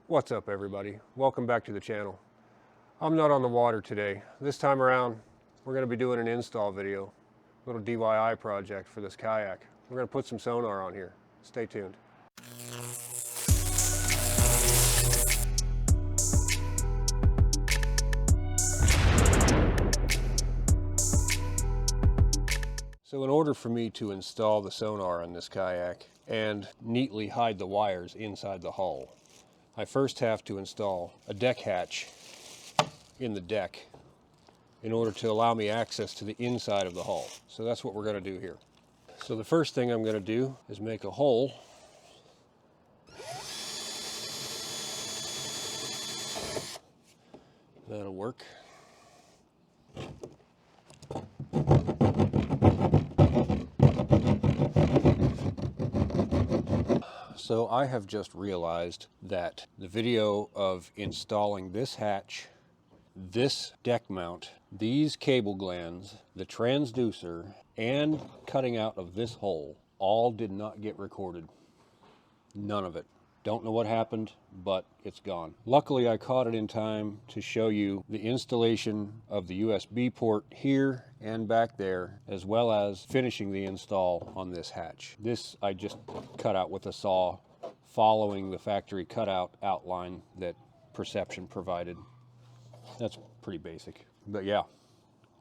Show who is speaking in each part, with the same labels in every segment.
Speaker 1: What's up, everybody? Welcome back to the channel. I'm not on the water today. This time around, we're going to be doing an install video, a little DIY project for this kayak. We're going to put some sonar on here. Stay tuned. So in order for me to install the sonar on this kayak and neatly hide the wires inside the hull, I first have to install a deck hatch in the deck in order to allow me access to the inside of the hull. So that's what we're going to do here. So the first thing I'm going to do is make a hole that'll work. So I have just realized that the video of installing this hatch, this deck mount, these cable glands, the transducer, and cutting out of this hole all did not get recorded. None of it. Don't know what happened, but it's gone. Luckily, I caught it in time to show you the installation of the USB port here and back there, as well as finishing the install on this hatch. This I just cut out with a saw, following the factory cutout outline that Perception provided. That's pretty basic. But yeah,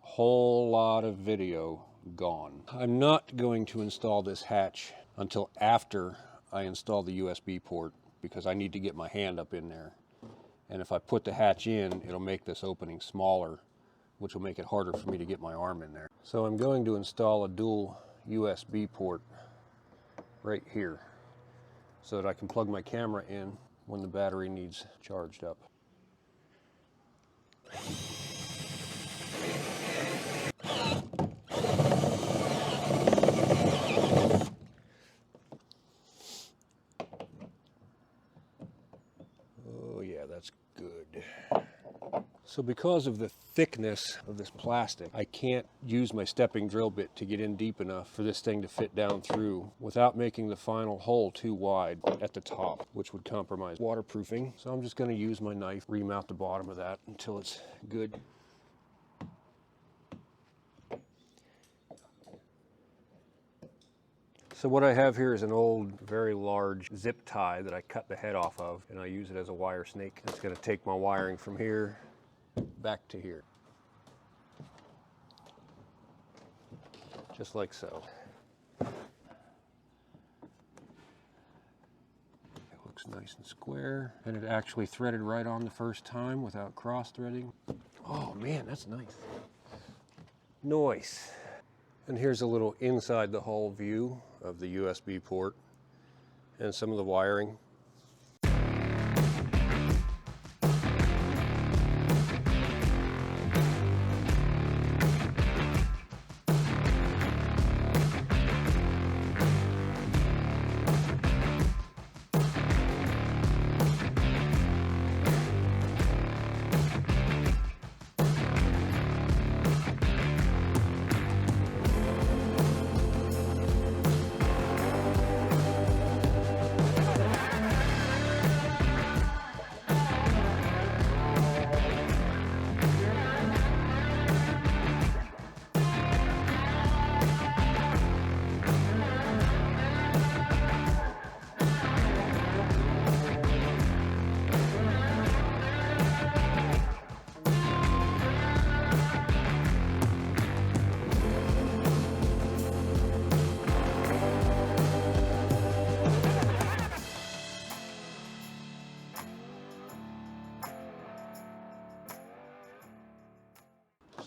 Speaker 1: whole lot of video gone. I'm not going to install this hatch until after I install the USB port, because I need to get my hand up in there. And if I put the hatch in, it'll make this opening smaller, which will make it harder for me to get my arm in there. So I'm going to install a dual USB port right here so that I can plug my camera in when the battery needs charged up. Oh yeah, that's good. So because of the thickness of this plastic, I can't use my stepping drill bit to get in deep enough for this thing to fit down through without making the final hole too wide at the top, which would compromise waterproofing. So I'm just going to use my knife, remount the bottom of that until it's good. So what I have here is an old, very large zip tie that I cut the head off of, and I use it as a wire snake. It's going to take my wiring from here back to here, just like so. It looks nice and square, and it actually threaded right on the first time without cross threading. Oh man, that's nice. Nice. And here's a little inside the hull view of the USB port and some of the wiring.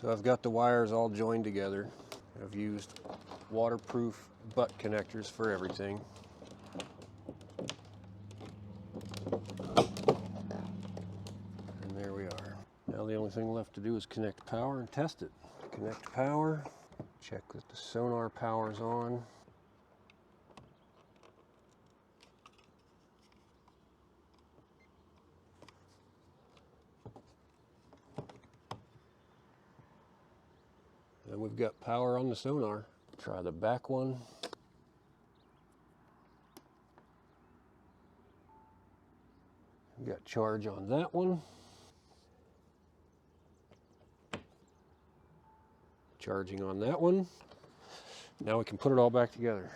Speaker 1: So I've got the wires all joined together. I've used waterproof butt connectors for everything. And there we are. Now the only thing left to do is connect power and test it. Connect power, check that the sonar power's on. And we've got power on the sonar. Try the back one. We got charge on that one. Charging on that one. Now we can put it all back together.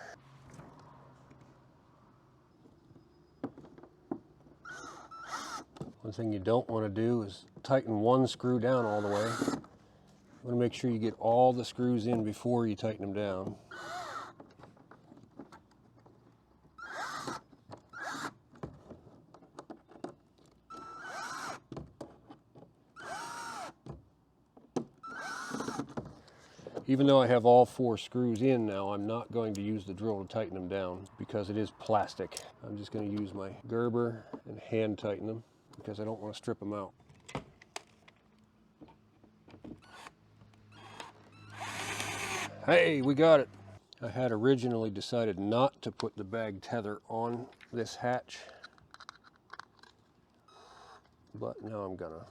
Speaker 1: One thing you don't want to do is tighten one screw down all the way. You want to make sure you get all the screws in before you tighten them down. Even though I have all 4 screws in now, I'm not going to use the drill to tighten them down because it is plastic. I'm just going to use my Gerber and hand tighten them because I don't want to strip them out. Hey, we got it. I had originally decided not to put the bag tether on this hatch, but now I'm gonna.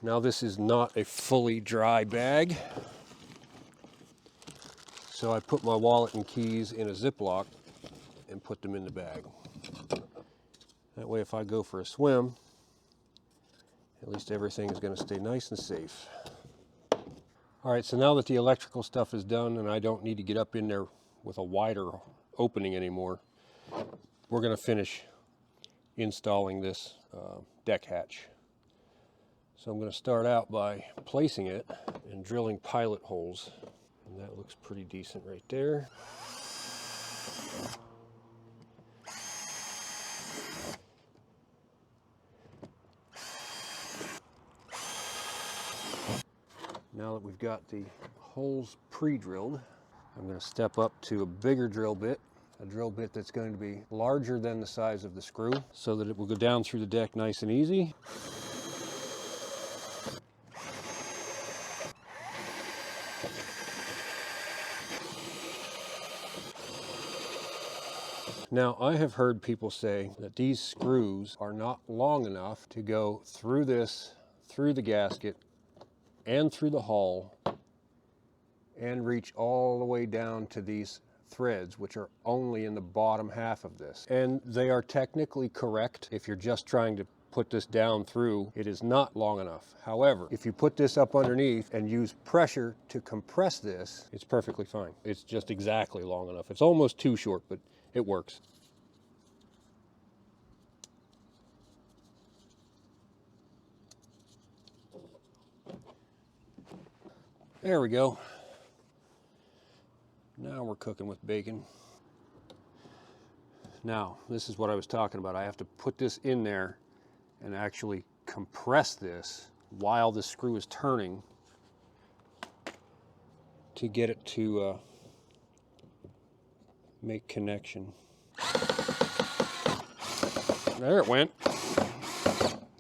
Speaker 1: Now this is not a fully dry bag, so I put my wallet and keys in a Ziploc and put them in the bag. That way if I go for a swim, at least everything is going to stay nice and safe. All right, so now that the electrical stuff is done and I don't need to get up in there with a wider opening anymore, we're going to finish installing this deck hatch. So I'm going to start out by placing it and drilling pilot holes. And that looks pretty decent right there. Now that we've got the holes pre-drilled, I'm going to step up to a bigger drill bit, a drill bit that's going to be larger than the size of the screw so that it will go down through the deck nice and easy. Now, I have heard people say that these screws are not long enough to go through this, through the gasket, and through the hull, and reach all the way down to these threads, which are only in the bottom half of this. And they are technically correct. If you're just trying to put this down through, it is not long enough. However, if you put this up underneath and use pressure to compress this, it's perfectly fine. It's just exactly long enough. It's almost too short, but it works. There we go. Now we're cooking with bacon. Now, this is what I was talking about. I have to put this in there and actually compress this while the screw is turning to get it to make connection. There it went.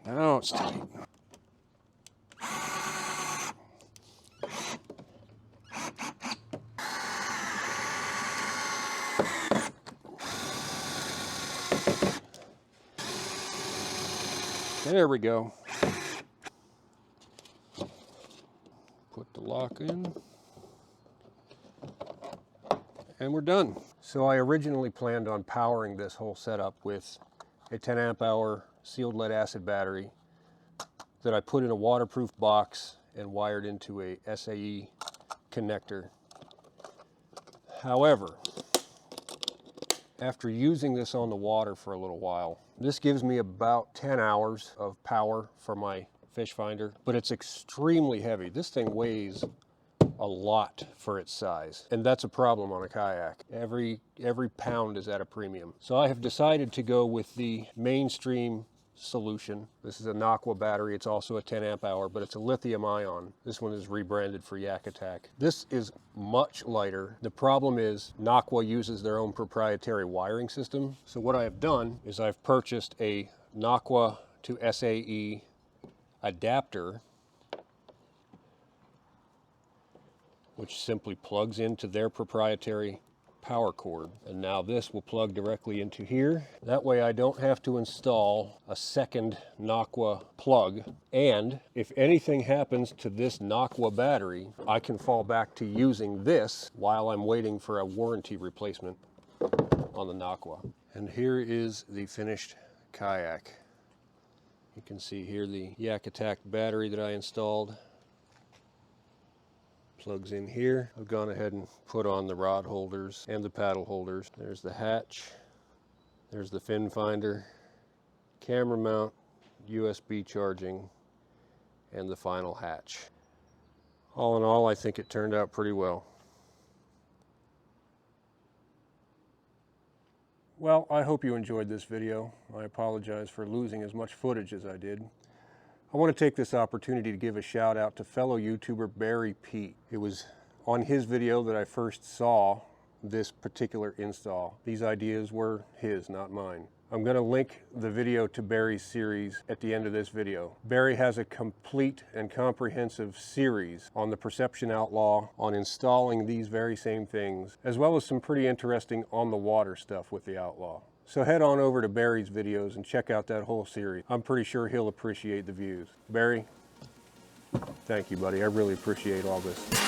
Speaker 1: Now it's tight. There we go. Put the lock in. And we're done. So I originally planned on powering this whole setup with a 10 amp hour sealed lead acid battery that I put in a waterproof box and wired into a SAE connector. However, after using this on the water for a little while, this gives me about 10 hours of power for my fish finder, but it's extremely heavy. This thing weighs a lot for its size, and that's a problem on a kayak. Every pound is at a premium. So I have decided to go with the mainstream solution. This is a Naqua battery. It's also a 10 amp hour, but it's a lithium ion. This one is rebranded for Yak Attack. This is much lighter. The problem is Naqua uses their own proprietary wiring system. So what I have done is I've purchased a Naqua to SAE adapter, which simply plugs into their proprietary power cord. And now this will plug directly into here. That way I don't have to install a second Nocqua plug. And if anything happens to this Nocqua battery, I can fall back to using this while I'm waiting for a warranty replacement on the Nocqua. And here is the finished kayak. You can see here the Yak Attack battery that I installed. Plugs in here. I've gone ahead and put on the rod holders and the paddle holders. There's the hatch. There's the fin finder, camera mount, USB charging, and the final hatch. All in all, I think it turned out pretty well. Well, I hope you enjoyed this video. I apologize for losing as much footage as I did. I want to take this opportunity to give a shout out to fellow YouTuber Barry Pete. It was on his video that I first saw this particular install. These ideas were his, not mine. I'm going to link the video to Barry's series at the end of this video. Barry has a complete and comprehensive series on the Perception Outlaw, on installing these very same things, as well as some pretty interesting on the water stuff with the Outlaw. So head on over to Barry's videos and check out that whole series. I'm pretty sure he'll appreciate the views. Barry, thank you, buddy. I really appreciate all this.